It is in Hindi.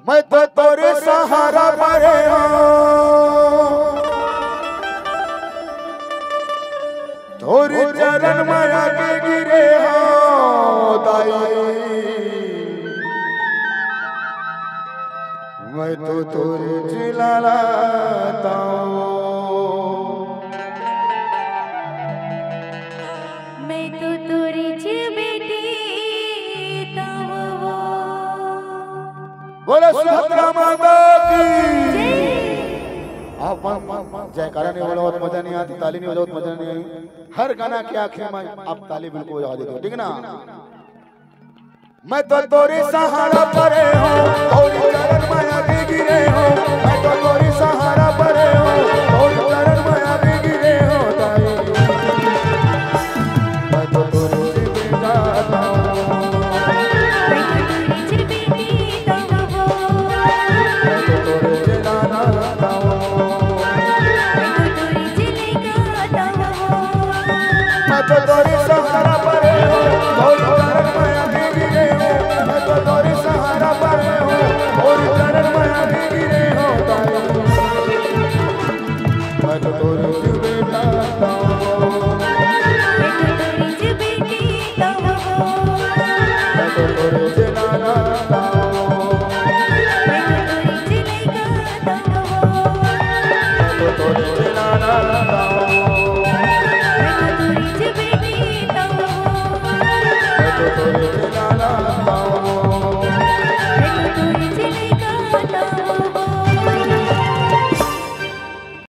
मैं तो तोरे सहारा परे तोरे चरण माया के गिरे हो दाई। मैं तो तोरे चिल्लाता मैं तो तोरे बेटी बोलो सुभद्रा माता की आप जयकारा नहीं बोलो और मजा नहीं आती, ताली नहीं बोलो और मजा नहीं आई। हर गाना के आखिर में आप ताली बिल्कुल बजा देते हो, ठीक है ना। मैं तो तोरे सहारा परे हो, तोरे चरण माया के गिरे हो।